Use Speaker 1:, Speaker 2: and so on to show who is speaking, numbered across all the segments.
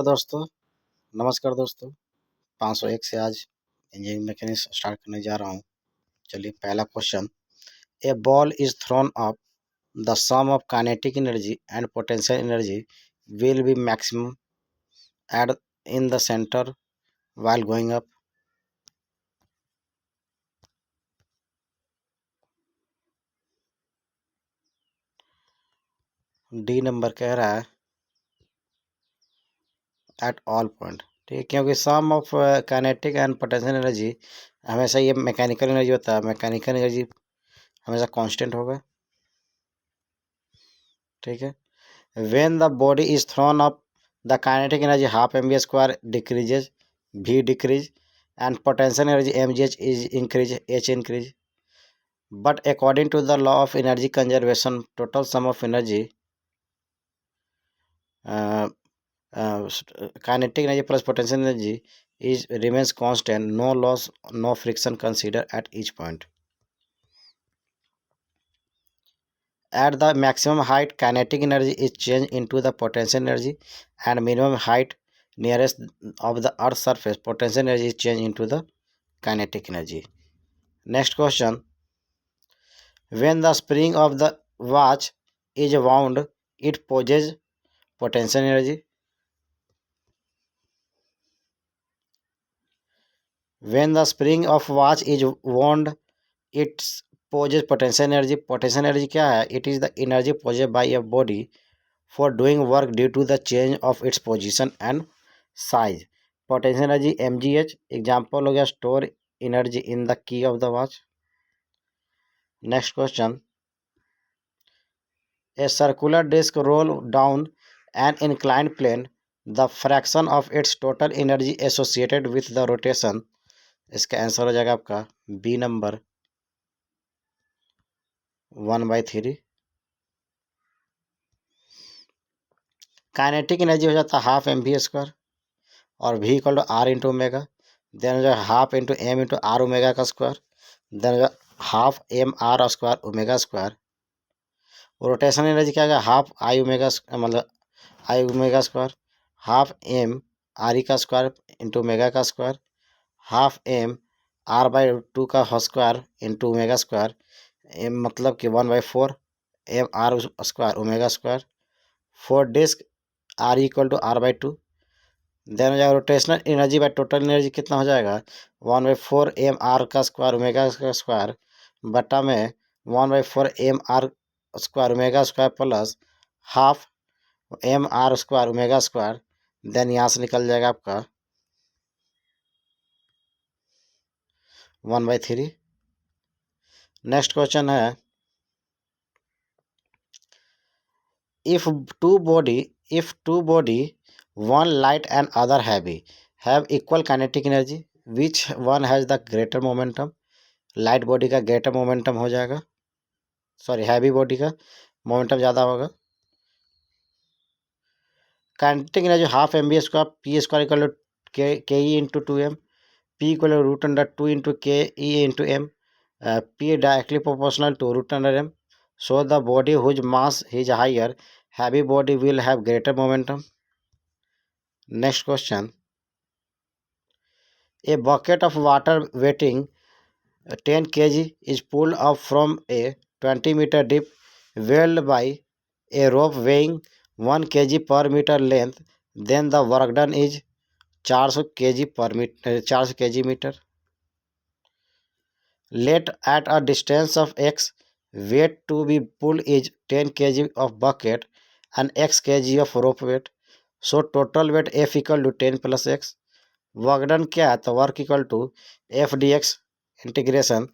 Speaker 1: दोस्तों, नमस्कार दोस्तों। 501 से आज इंजीनियरिंग मैकेनिक्स स्टार्ट करने जा रहा हूँ। चलिए पहला question, a ball is thrown up, the sum of kinetic energy and potential energy will be maximum at in the centre while going up. D number कह रहा है एट ऑल पॉइंट, ठीक है, क्योंकि sum of kinetic and potential energy हमेशा ये mechanical energy होता है, मैकेनिकल एनर्जी हमेशा कांस्टेंट होगा, ठीक है। When the body is thrown up, the kinetic energy half mv square decreases, v decrease, and potential energy mgh is increase, h increase. But according to the law of energy conservation, total sum of energy, uh, kinetic energy plus potential energy is remains constant, no loss, no friction considered at each point. At the maximum height, kinetic energy is changed into the potential energy, and minimum height nearest of the Earth's surface, potential energy is changed into the kinetic energy. Next question. When the spring of the watch is wound, it possesses potential energy. When the spring of watch is wound, it possesses potential energy. Potential energy क्या है? It is the energy possessed by a body for doing work due to the change of its position and size. Potential energy mgh, example हो गया store energy in the key of the watch. Next question. A circular disc roll down an inclined plane, the fraction of its total energy associated with the rotation, इसका answer हो जाएगा आपका B number 1/3। Kinetic energy हो जाता है half M V square और v equal to R into omega, then जो half into M into R omega का स्क्वायर, देन जो half M R square omega square. Rotation energy क्या है? Half I omega, मतलब I omega square, half M R E का square into omega का square, half M r/2 का square into omega square, M मतलब कि 1/4 M R square omega square. For disc R equal to r/2, then हो जाएगा rotational energy by total energy कितना हो जाएगा? 1/4 एम आर का स्क्वायर ओमेगा का स्क्वायर बटा में 1/4 M R square omega square plus half M R square omega square, then यहाँ से निकल जाएगा आपका 1/3। नेक्स्ट क्वेश्चन है, if two body, one light and other heavy, have equal kinetic energy, which one has the greater momentum? Light body का greater momentum हो जाएगा, sorry heavy body का मोमेंटम ज़्यादा होगा। Kinetic energy half M B square P square equal to K E into 2m, P equal to √2 into K E into M, P directly proportional to √m. So the body whose mass is higher, heavy body will have greater momentum. Next question. A bucket of water weighing 10 kg is pulled up from a 20-meter deep well by a rope weighing 1 kg per meter length. Then the work done is 400 kg per meter, 400 kg meter. Let at a distance of x, weight to be pulled is 10 kg of bucket and x kg of rope weight. So total weight F equal to 10 plus x. Work done क्या है? तो work equal to F D X integration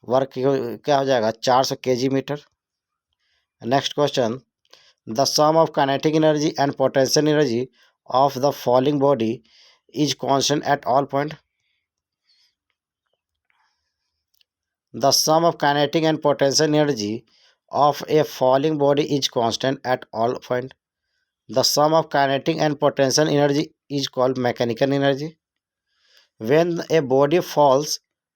Speaker 1: work क्या हो जाएगा? 400 kg meter. Next question, the sum of kinetic energy and potential energy of the falling body is constant at all point. The sum of kinetic and potential energy of a falling body is constant at all points. The sum of kinetic and potential energy is called mechanical energy. When a body falls,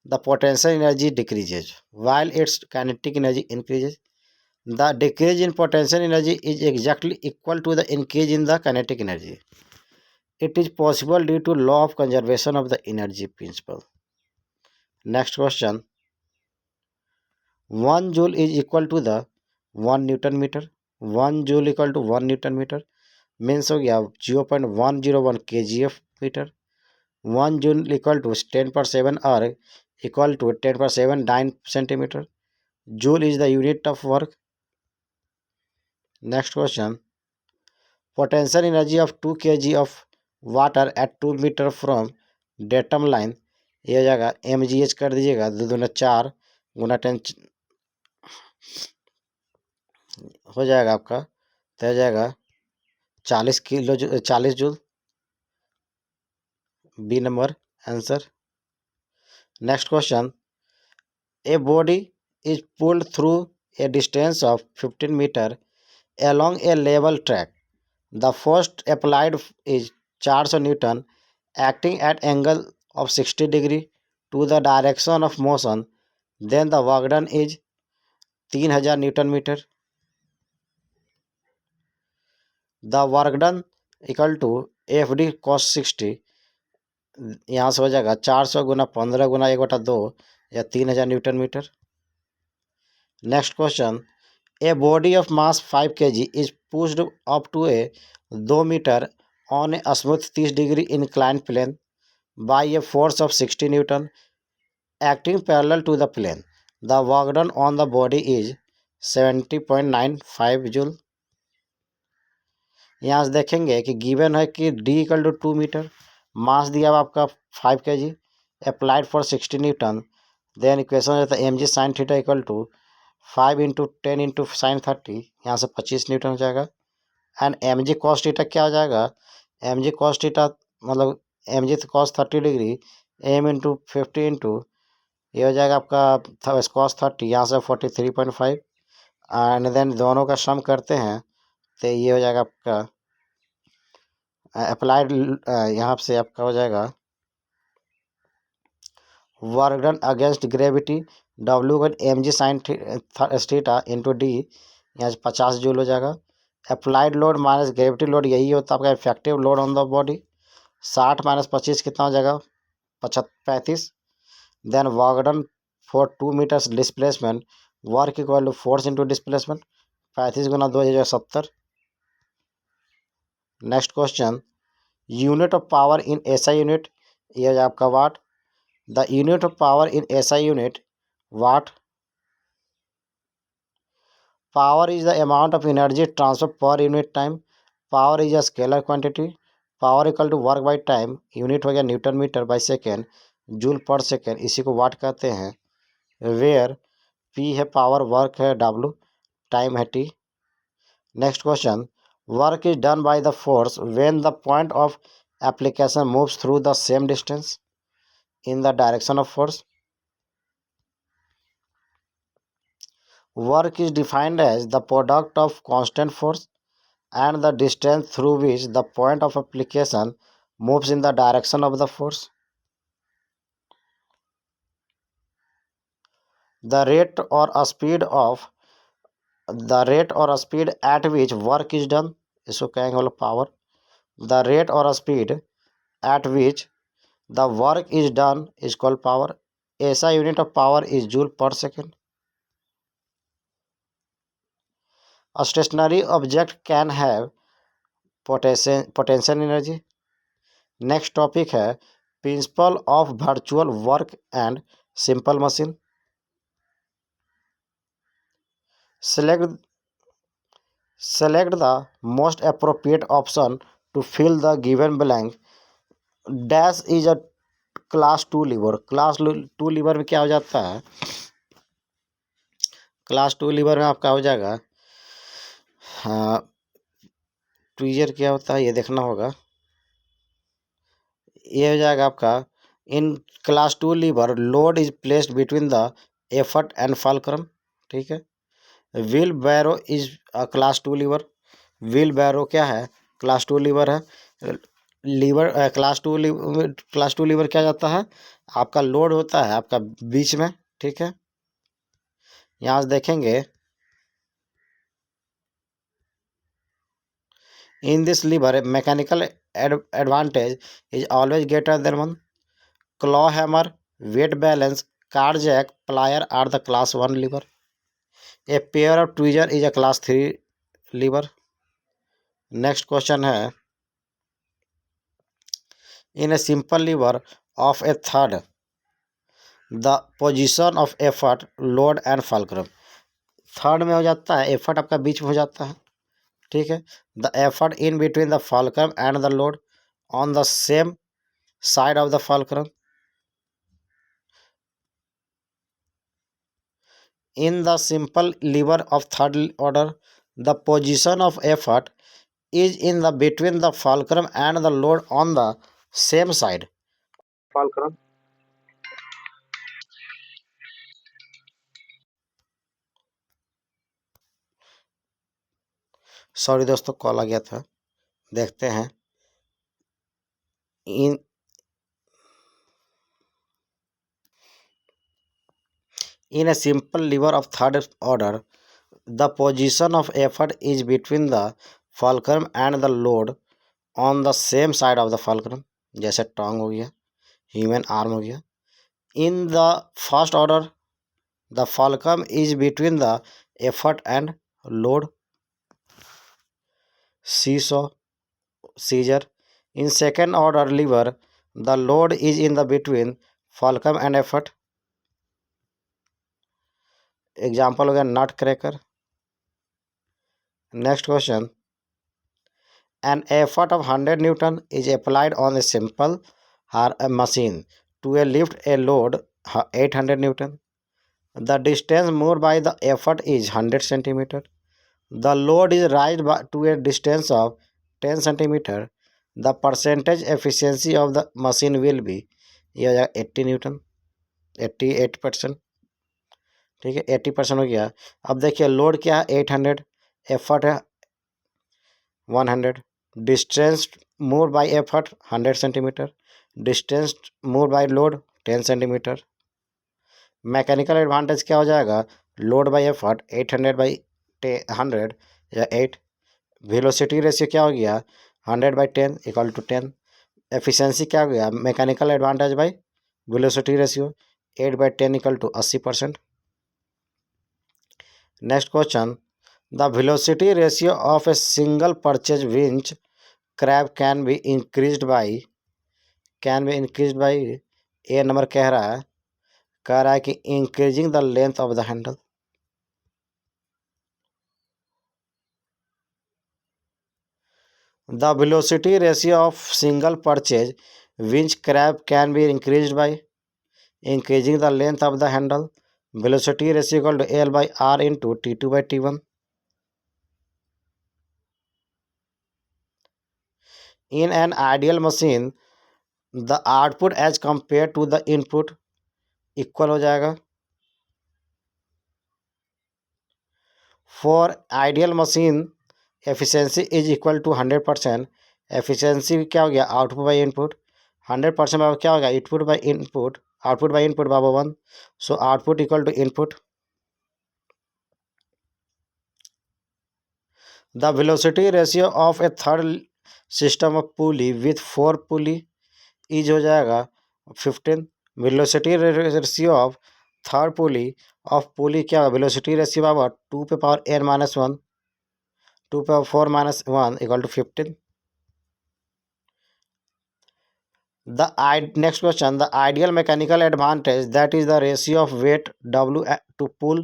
Speaker 1: the potential energy decreases while its kinetic energy increases. The decrease in potential energy is exactly equal to the increase in the kinetic energy. It is possible due to law of conservation of the energy principle. Next question. 1 joule is equal to the 1 Newton meter. 1 joule equal to 1 Newton meter means हो गया 0.101 kgf meter. 1 joule equal to 10^7 erg equal to 10^7 9 centimeter. Joule is the unit of work. Next question. Potential energy of 2 kg of water at 2 meter from datum line. ये हो जाएगा mgh कर दीजिएगा 2×4 गुना 10 हो जाएगा आपका. तो हो जाएगा 40 joule. B number answer. Next question. A body is pulled through a distance of 15 meter along a level track. The force applied is 400 Newton acting at angle of 60 degree to the direction of motion. Then the work done is 3000 Newton meter. The work done equal to FD cos 60. यहाँ से हो जाएगा 400 गुना 15 गुना 1/2 या 3000 newton meter. Next question. A body of mass 5 kg is pushed up to a 2 meter on a smooth 30 degree inclined plane by a force of 60 Newton acting parallel to the plane. The work done on the body is 70.95 joule. यहाँ से देखेंगे कि given है कि D equal to 2 meter, mass दिया हुआ आपका 5 kg, applied for 60 newton. Then equation हो जाता है mg sin theta equal to 5 × 10 × sin 30. यहाँ से 25 न्यूटन हो जाएगा. एंड mg cos थीटा क्या हो जाएगा. mg cos थीटा मतलब mg cos 30 डिग्री m × 50 ये हो जाएगा आपका cos 30. यहाँ से 43.5 एंड देन दोनों का सम करते हैं तो ये हो जाएगा आपका अप्लाइड. यहाँ से आपका हो जाएगा work done against gravity W/mg sin theta into D. यहाँ से 50 जूल हो जाएगा. Applied load minus gravity load यही होता है आपका effective load on the body. 60 - 25 कितना हो जाएगा 35. Then work done for 2 meters displacement. Work equal to force into displacement. 35 गुना 2 हो जाएगा 70. Next question. Unit of power in SI unit. ये हो जाएगा आपका watt. The unit of power in SI unit watt. Power is the amount of energy transfer per unit time. Power is a scalar quantity. Power equal to work by time. Unit हो गया newton metre by second. Joule per second इसी को watt कहते हैं. Where P है power, work है W, time है T. Next question. Work is done by the force when the point of application moves through the same distance in the direction of force. Work is defined as the product of constant force and the distance through which the point of application moves in the direction of the force. The rate or a speed at which work is done, इसको कहेंगे वाला power. The rate or a speed at which the work is done is called power. SI unit of power is joule per second. A stationary object can have potential energy. Next topic है principle of virtual work and simple machine. Select the most appropriate option to fill the given blank. Dash is a class 2 lever. Class 2 lever में क्या हो जाता है. Class 2 lever में आपका हो जाएगा ट्वीजर क्या होता है ये देखना होगा. ये हो जाएगा आपका in class 2 lever load is placed between the effort and fulcrum. ठीक है. Wheelbarrow is class 2 lever. Wheelbarrow क्या है क्लास 2 लीवर है. लीवर क्लास 2 लीवर क्या जाता है आपका लोड होता है आपका बीच में. ठीक है. यहाँ से देखेंगे In this lever, mechanical advantage is always greater than one. Claw hammer, weight balance, car jack, plier are the class 1 lever. A pair of tweezer is a class 3 lever. Next question है, in a simple lever of a third, the position of effort, load and fulcrum. Third में हो जाता है, effort आपका बीच में हो जाता है, ठीक है. The effort in between the fulcrum and the load on the same side of the fulcrum. In the simple lever of third order, the position of effort is in the between the fulcrum and the load on the same side. Fulcrum. Sorry दोस्तों, call आ गया था. देखते हैं. In a simple lever of third order, the position of effort is between the fulcrum and the load on the same side of the fulcrum. जैसे टोंग हो गया, human arm हो गया. In the first order, the fulcrum is between the effort and load. Seesaw, scissor. In second order lever, the load is in the between fulcrum and effort. Example हो गया नट cracker. Next question. An effort of 100 Newton is applied on a simple machine to lift a load 800 Newton. The distance moved by the effort is 100 centimeter. The load is raised to a distance of 10 centimeter. The percentage efficiency of the machine will be, ये हो जाएगा 80 Newton, 88%. ठीक है, 80% हो गया. अब देखिए load क्या है 800, एफर्ट है 100, distance move by effort 100 centimetre, distance move by load 10 centimetre. Mechanical advantage क्या हो जाएगा, लोड बाय एफर्ट 800 बाई 100 या 8. वेलोसिटी रेशियो क्या हो गया 100 बाई 10 इक्वल टू 10. एफिशिएंसी क्या हो गया, mechanical advantage by velocity ratio 8 by 10 equal to 80%. Next question. The velocity ratio of a single purchase winch crab can be increased by, a number कह रहा है कि increasing the length of the handle. The velocity ratio of single purchase winch crab can be increased by increasing the length of the handle. Velocity ratio equal to L by R into T2 by T1. In an ideal machine, the output as compared to the input equal हो जाएगा. For ideal machine, efficiency is equal to 100%. Efficiency क्या हो गया, output by input. 100% bye क्या हो गया, input by input, output by input by 1. So output equal to input. The velocity ratio of a third system of pulley with 4 pulley is हो जाएगा 15. Velocity ratio of third pulley of pulley क्या होगा, velocity ratio बराबर 2 पे power n minus 1, 2 पे 4 minus 1 equal to 15. Next question. The ideal mechanical advantage, that is the ratio of weight W to pull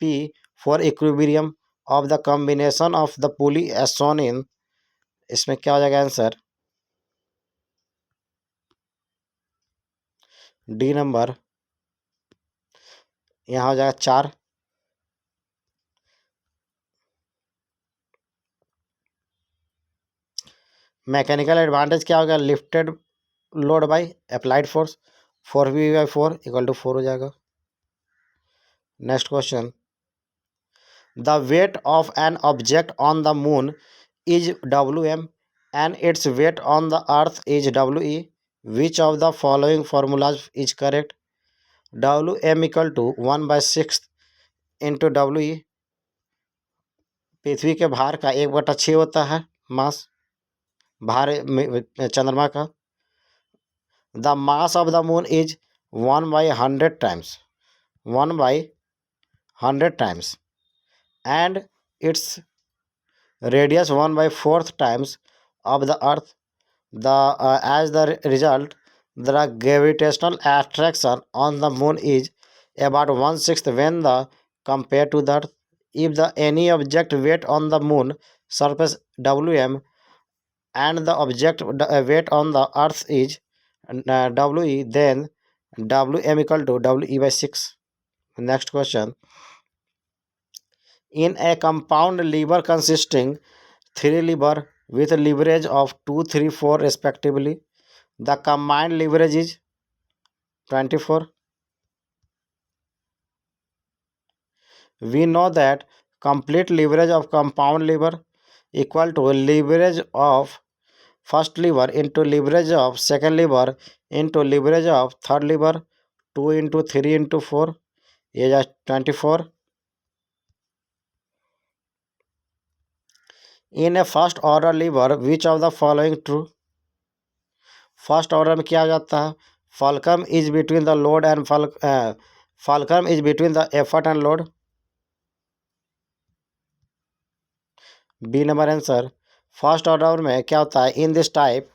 Speaker 1: P for equilibrium of the combination of the pulley as shown in, इसमें क्या हो जाएगा answer, D number. यहाँ हो जाएगा 4. Mechanical advantage क्या होगा, lifted load by applied force 4V/4 equal to 4 हो जाएगा. Next question. The weight of an object on the moon is WM and its weight on the earth is WE. Which of the following formulas is correct? WM equal to 1/6 into WE. पृथ्वी के भार का 1/6 होता है, मास भार चंद्रमा का। The mass of the moon is 1/100 times, 1/100 times, and its radius 1/4 times of the earth. As the result, the gravitational attraction on the moon is about 1/6 when the compared to the earth. If the any object weight on the moon surface wm and the object weight on the earth is we, then wm equal to we by 6. Next question. In a compound lever consisting three lever with leverage of 2, 3, 4 respectively, the combined leverage is 24. We know that complete leverage of compound lever equal to leverage of first lever into leverage of second lever into leverage of third lever, 2 into 3 into 4 is 24. In a first order lever, which of the following true? First order में क्या हो जाता है? Fulcrum is between the load and fulcrum is between the effort and load. B number answer. First order में क्या होता है? In this type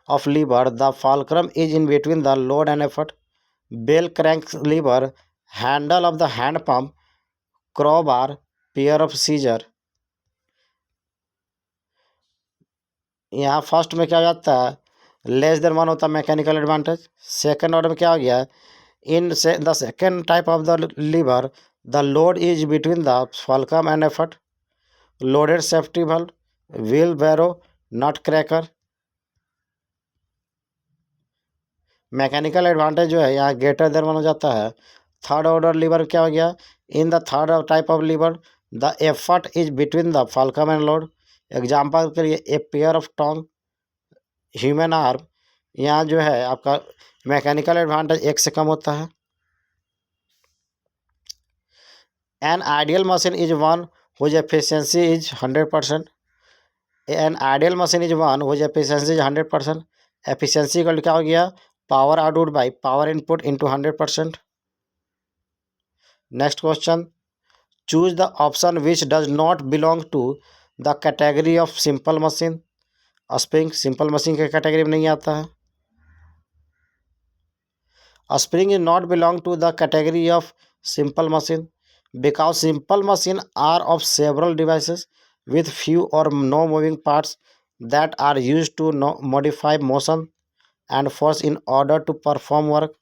Speaker 1: of lever the fulcrum is in between the load and effort. Bell crank lever, handle of the hand pump, crowbar, pair of scissor. यहाँ first में क्या हो जाता है? लेस देन 1 होता है मैकेनिकल एडवांटेज। सेकेंड ऑर्डर में क्या हो गया? In the second type of the lever the load is between the fulcrum and effort. Loaded safety valve, wheelbarrow, nutcracker. Mechanical advantage जो है यहाँ ग्रेटर देन 1 हो जाता है। थर्ड ऑर्डर लीवर क्या हो गया? In the third type of lever the effort is between the fulcrum and load. Example के लिए a pair of tong, human arm. यहाँ जो है आपका मैकेनिकल एडवांटेज 1 से कम होता है। An ideal machine is one whose efficiency is 100%। An ideal machine is one whose efficiency is 100%। Efficiency का क्या हो गया? Power output by power input into 100%। Next question, choose the option which does not belong to the category of simple machine. Spring simple machine के category में नहीं आता है। Spring is not belong to the category of simple machine because simple machine are of several devices with few or no moving parts that are used to modify motion and force in order to perform work.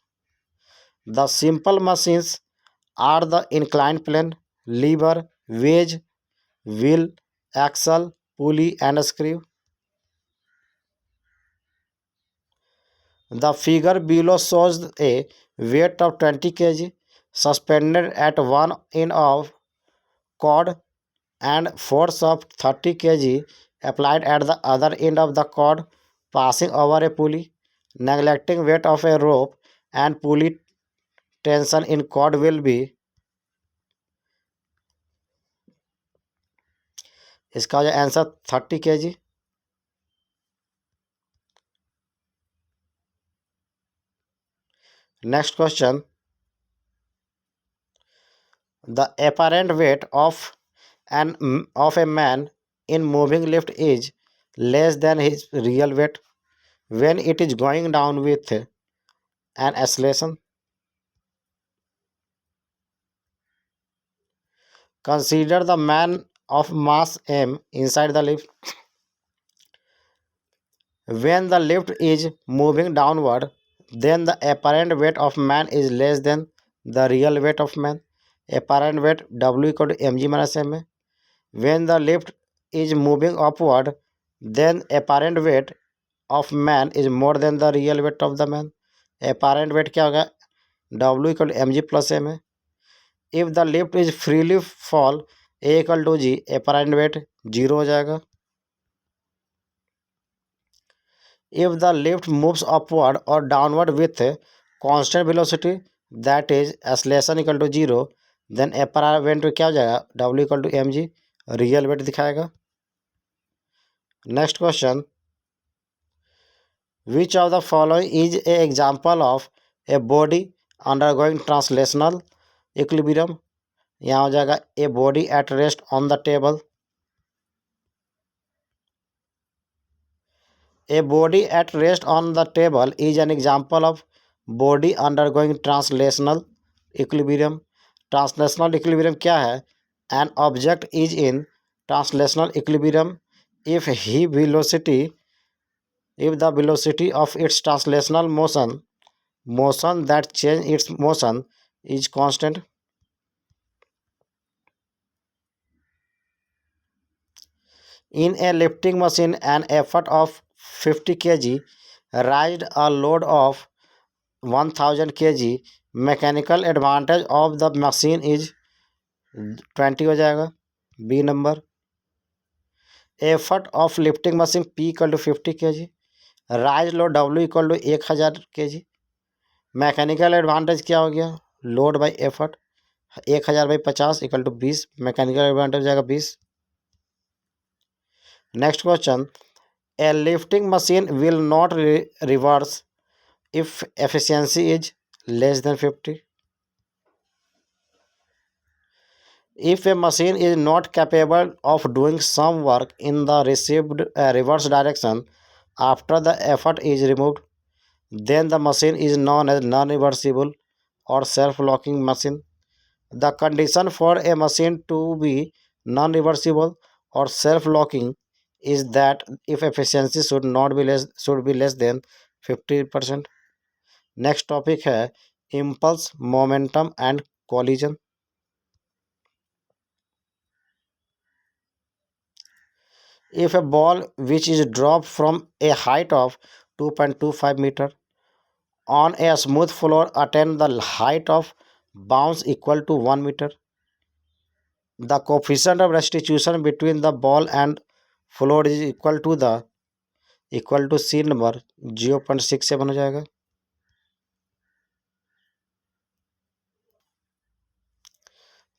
Speaker 1: The simple machines are the inclined plane, lever, wedge, wheel, axle, pulley and screw. The figure below shows a weight of 20 kg suspended at one end of cord and force of 30 kg applied at the other end of the cord passing over a pulley. Neglecting weight of a rope and pulley tension in cord will be, इसका हो जाए answer 30 kg। Next question, the apparent weight of a man in moving lift is less than his real weight when it is going down with an acceleration. Consider the man of mass m inside the lift. When the lift is moving downward, then the apparent weight of man is less than the real weight of man. Apparent weight W equal to mg minus ma. When the lift is moving upward, then apparent weight of man is more than the real weight of the man. Apparent weight क्या होगा? W equal to mg plus ma. If the lift is freely fall, A equal to g, apparent weight 0 हो जाएगा. If the lift moves upward or downward with constant velocity, that is acceleration equal to 0, then apparent weight क्या हो जाएगा? W equal to mg, real weight दिखाएगा. Next question. Which of the following is an example of a body undergoing translational equilibrium? यहाँ हो जाएगा a body at rest on the table. A body at rest on the table is an example of body undergoing translational equilibrium. Translational equilibrium क्या है? An object is in translational equilibrium if the velocity of its translational motion that change its motion is constant. In a lifting machine, an effort of 50 kg raised a load of 1000 kg. Mechanical advantage of the machine is 20 हो जाएगा. B number. Effort of lifting machine P equal to 50 kg. Rise load W equal to 1000 kg. Mechanical advantage क्या हो गया? Load by effort. 1000 by 50 equal to 20. Mechanical advantage जाएगा 20. Next question. A lifting machine will not reverse if efficiency is less than 50. If a machine is not capable of doing some work in the received reverse direction after the effort is removed, then the machine is known as non-reversible or self-locking machine. The condition for a machine to be non-reversible or self-locking is that if efficiency should be less than 50%. Next topic है impulse momentum and collision. If a ball which is dropped from a height of 2.25 meter on a smooth floor attain the height of bounce equal to 1 meter, the coefficient of restitution between the ball and floor is equal to C number 0.67 हो जाएगा.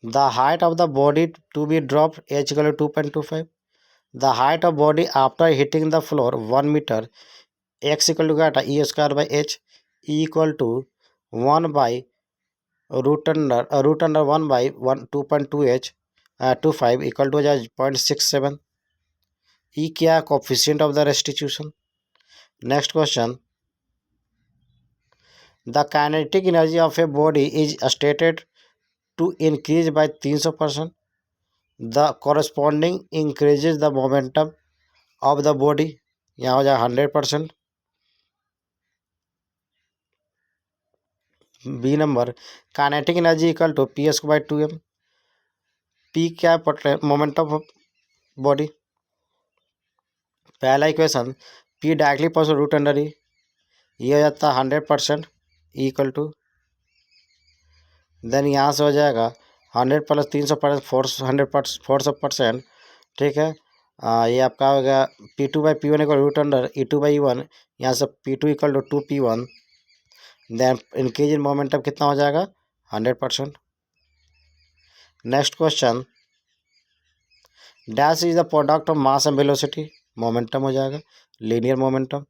Speaker 1: The height of the body to be dropped h equal to 2.25. The height of body after hitting the floor 1 meter. X equal to क्या था? E square by h. E equal to 1 by root under 1 by 2.2 h 25 equal to हो जाए 0.67. E क्या है? Coefficient of the restitution. Next question. The kinetic energy of a body is stated to increase by 300%. The corresponding increases the momentum of the body. यहाँ हो जाए 100%. B number. Kinetic energy equal to P square by 2m. P क्या है? Momentum of body. पहला equation P directly plus root under E. ये हो जाता है 100% इक्वल टू. देन यहाँ से हो जाएगा 100 प्लस 300 400%. ठीक है. ये आपका हो गया P2 by P1 equal root under E2 by E1. यहाँ से P2 equal to 2P1. Then increase in momentum कितना हो जाएगा? 100%. Next question. Dash is the product of mass and velocity. Momentum हो जाएगा. Linear momentum.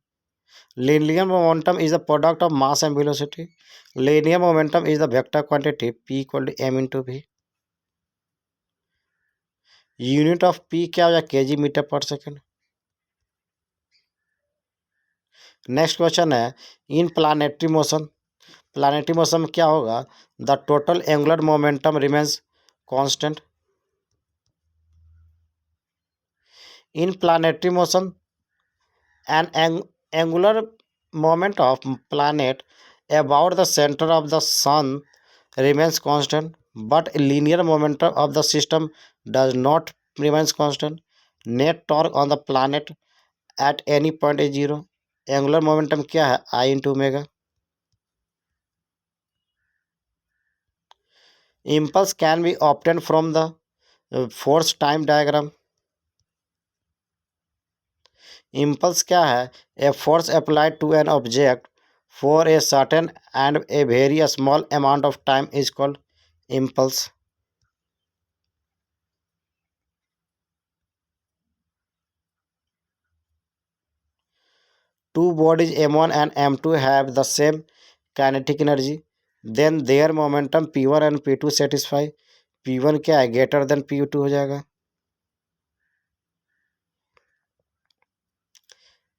Speaker 1: Linear momentum is the product of mass and velocity. Linear momentum is the vector quantity P equal to m into V. Unit of P क्या हो जाएगा? kg metre पर second. Next question है इन planetary motion. Planetary motion में क्या होगा? The total angular momentum remains constant. In planetary motion an angular moment of planet about the center of the sun remains constant, but linear momentum of the system does not remains constant. Net torque on the planet at any point is zero. Angular momentum क्या है? I into omega. Impulse can be obtained from the force time diagram. Impulse क्या है? A force applied to an object for a certain and a very small amount of time is called impulse. two bodies m1 and m2 have the same kinetic energy, then their momentum p1 and p2 satisfy. p1 क्या है, greater than p2 हो जाएगा.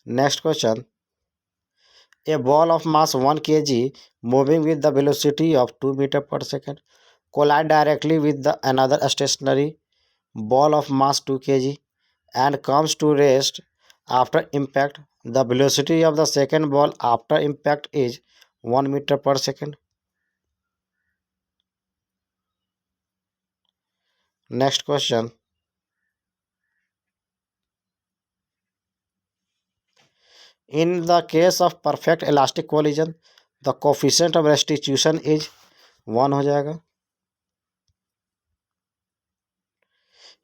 Speaker 1: Next question. A ball of mass 1 kg moving with the velocity of 2 meter per second collide directly with another stationary ball of mass 2 kg and comes to rest after impact. The velocity of the second ball after impact is 1 meter per second. Next question. In the case of perfect elastic collision, the coefficient of restitution is 1 हो जाएगा.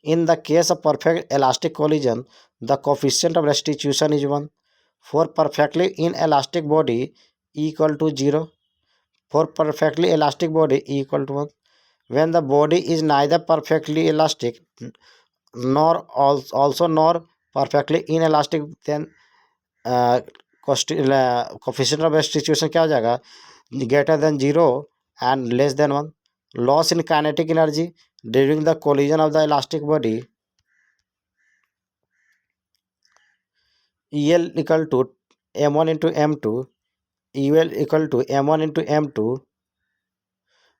Speaker 1: In the case of perfect elastic collision, the coefficient of restitution is 1. For perfectly inelastic body equal to 0. For perfectly elastic body equal to 1. When the body is neither perfectly elastic nor also nor perfectly inelastic, then coefficient of restitution क्या हो जाएगा, greater than 0 and less than 1. Loss in kinetic energy during the collision of the elastic body EL equal to m1 into m2, EL equal to m1 into m2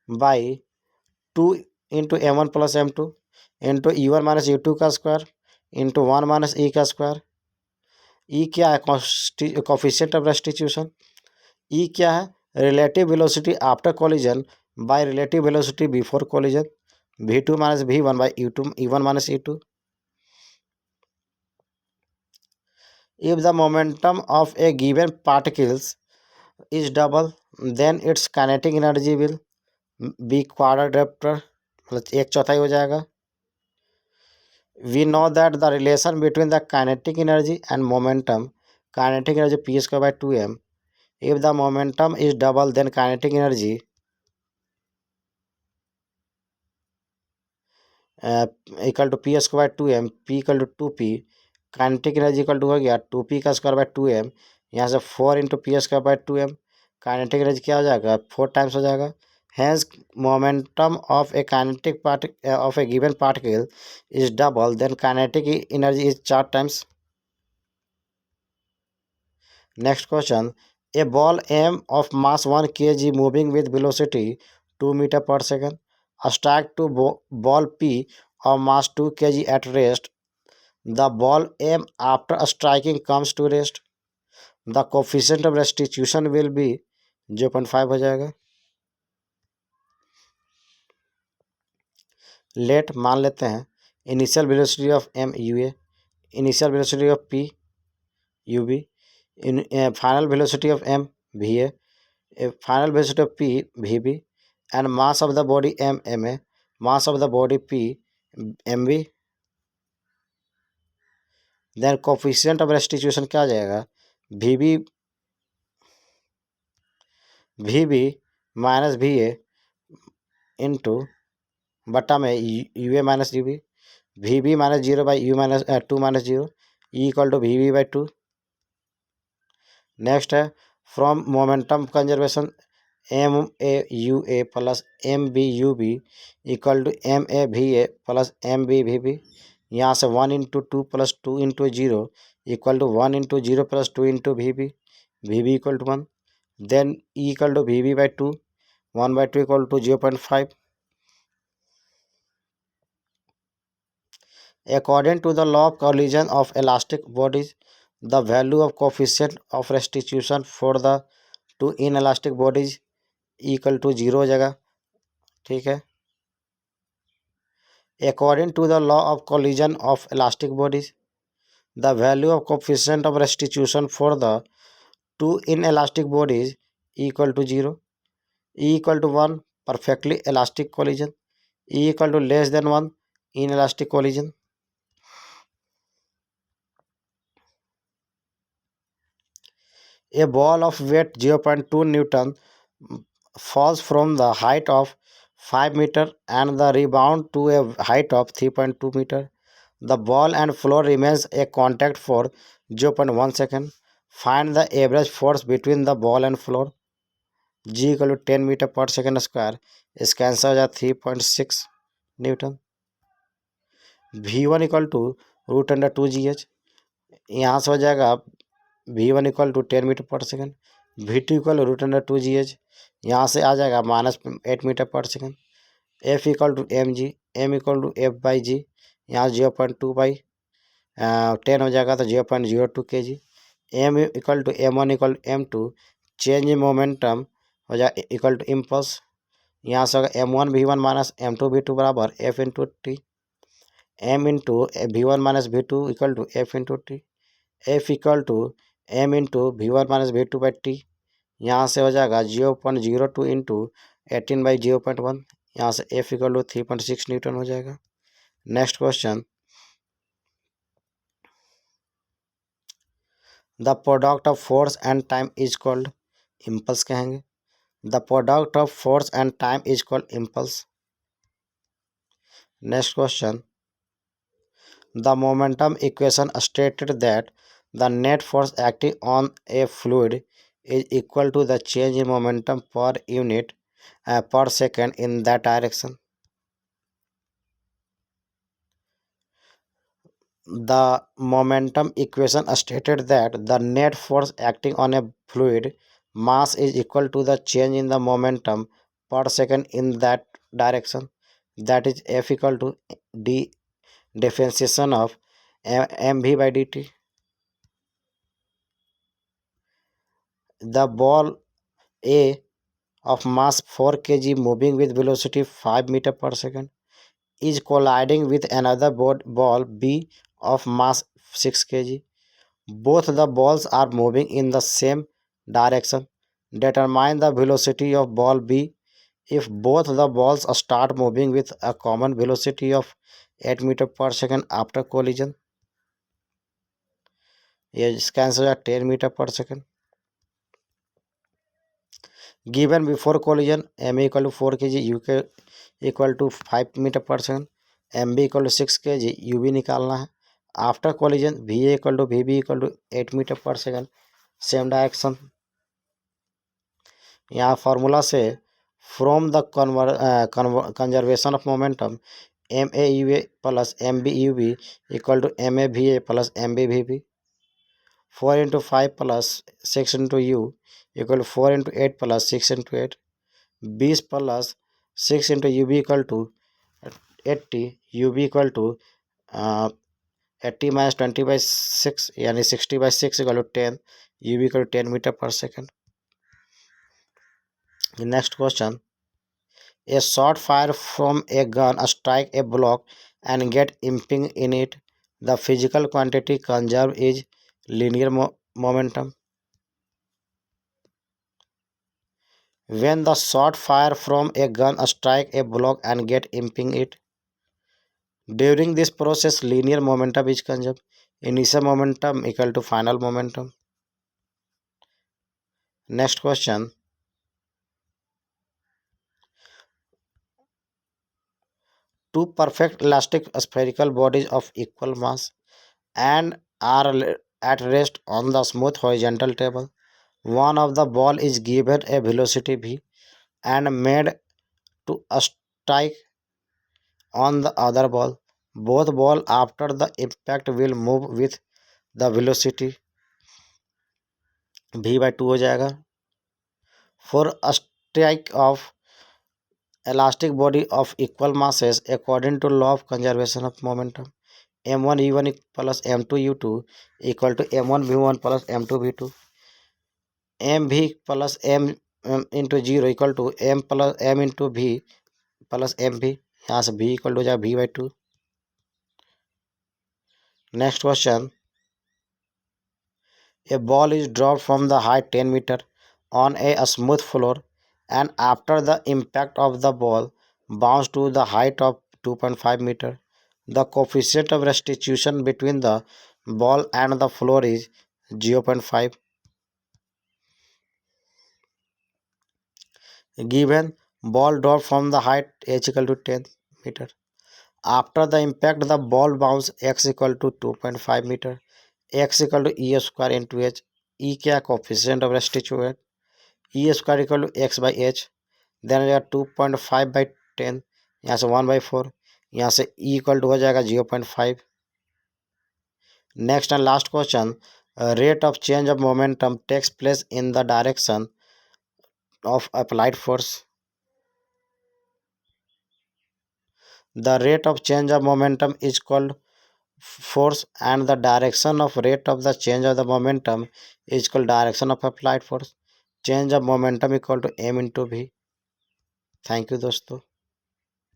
Speaker 1: by 2 into m1 plus m2 into e1 minus e2 का square into 1 minus e का square. ई क्या है, coefficient of restitution. ई क्या है, relative velocity after collision by relative velocity before collision. v2 minus v1 by e1 minus e2. If the momentum of a given particles is double, then its kinetic energy will be quadruple, मतलब एक चौथाई हो जाएगा. We know that the relation between the kinetic energy and momentum, kinetic energy p square by 2m. If the momentum is double, then kinetic energy equal to p square by 2m, p equal to 2p. Kinetic energy equal to हो गया 2p का square by 2m. यहाँ से 4 into P square by 2m. Kinetic energy क्या हो जाएगा, 4 times हो जाएगा. Hence, momentum of a kinetic part of a given particle is double, then kinetic energy is 4 times. Next question. A ball M of mass 1 kg moving with velocity 2 meter per second struck to ball P of mass 2 kg at rest. The ball M after striking comes to rest. The coefficient of restitution will be 0.5 हो जाएगा. Late मान लेते हैं initial velocity of m ua, initial velocity of p ub, in final velocity of m va, final velocity of p vb, and mass of the body m ma, mass of the body p mv. then coefficient of restitution क्या आ जाएगा, vb minus va into बटा में ua minus ub, vb minus 0 by u minus 2 minus 0 equal to vb by 2. Next है from momentum conservation M A U A plus M B U B equal to M A V A plus M B V B. यहाँ से 1 into 2 plus 2 into 0 equal to 1 into 0 plus 2 into V B equal to 1. Then E equal to V B by 2, 1 by 2 equal to 0.5. According to the law of collision of elastic bodies, the value of coefficient of restitution for the two inelastic bodies equal to 0 हो जाएगा. ठीक है. According to the law of collision of elastic bodies, the value of coefficient of restitution for the two inelastic bodies equal to 0. E equal to 1 perfectly elastic collision, E equal to less than 1 inelastic collision. A ball of weight 0.2 Newton falls from the height of 5 meter and the rebound to a height of 3.2 meter. The ball and floor remains a contact for 0.1 second. Find the average force between the ball and floor. G equal to 10 meter per second square. इसका answer हो जाए 3.6 Newton. V1 equal to √2GH. यहाँ से हो जाएगा V1 equal to 10 meter पर second. V2 equal √2GH. यहाँ से आ जाएगा -8 मीटर पर second. F equal to mg. M equal to F/g. यहाँ 0.2/10 हो जाएगा तो 0.02 kg. M equal to M1 equal to M2. Change in momentum हो जाए इक्वल टू इम्पल्स. यहाँ से होगा M1 V1 minus M2 V2 बराबर F into T. M into V1 minus V2 equal to F into T. F equal to M into V1 minus V2/t. यहाँ से हो जाएगा 0.02 इंटू 18/0.1. यहाँ से F इक्वल टू 3.6 न्यूटन हो जाएगा. Next question. The product of force and time is called. Impulse कहेंगे. The product of force and time is called impulse. Next question. The momentum equation stated that the net force acting on a fluid is equal to the change in momentum per unit per second in that direction. The momentum equation stated that the net force acting on a fluid mass is equal to the change in the momentum per second in that direction. That is F equal to d differentiation of mv/dt. The ball A of mass 4 kg moving with velocity 5 meter per second is colliding with another ball B of mass 6 kg. Both the balls are moving in the same direction. Determine the velocity of ball B if both the balls start moving with a common velocity of 8 meter per second after collision. ये इसका answer है 10 meter पर second. Given before collision, M equal to 4 kg, U equal to 5 meter per second, MB equal to 6 kg, UB निकालना है. After collision, VA equal to VB equal to 8 meter per second, same direction. यहाँ formula से from the conservation of momentum MA plus MB equal to MA plus MB 4 into 5 plus 6 into U equal to 4 into 8 plus 6 into 8. 20 plus 6 into UB equal to 80. UB equal to 80 minus 20/6 यानी 60/6 equal to 10. UB equal to 10 meter per second. The next question. A shot fire from a gun strike a block and get imping in it. The physical quantity conserved is linear momentum. When the shot fire from a gun strike a block and get imping it. During this process, linear momentum is conserved. Initial momentum equal to final momentum. Next question. Two perfect elastic spherical bodies of equal mass and are at rest on the smooth horizontal table. One of the ball is given a velocity v and made to strike on the other ball. Both ball after the impact will move with the velocity v/2 हो जाएगा. For a strike of elastic body of equal masses according to law of conservation of momentum, m1 u1 plus m2 u2 equal to m1 v1 plus m2 v2. mv plus m into 0 equal to m plus m into v plus mv. यहाँ से v equal हो जाएगा v/2. Next question. A ball is dropped from the height 10 meter on a smooth floor and after the impact of the ball bounced to the height of 2.5 meter. The coefficient of restitution between the ball and the floor is 0.5. Given ball dropped from the height h equal to 10 meter. After the impact, the ball bounce x equal to 2.5 meter. X equal to e square into h. E क्या coefficient of restitution, E square equal to X by H, then हो जाएगा 2.5/10, यहाँ से 1/4, यहाँ से E equal to हो जाएगा 0.5। Next and last question, rate of change of momentum takes place in the direction of applied force. The rate of change of momentum is called force and the direction of rate of the change of the momentum is called direction of applied force. Change of momentum equal to m into v. Thank you दोस्तों।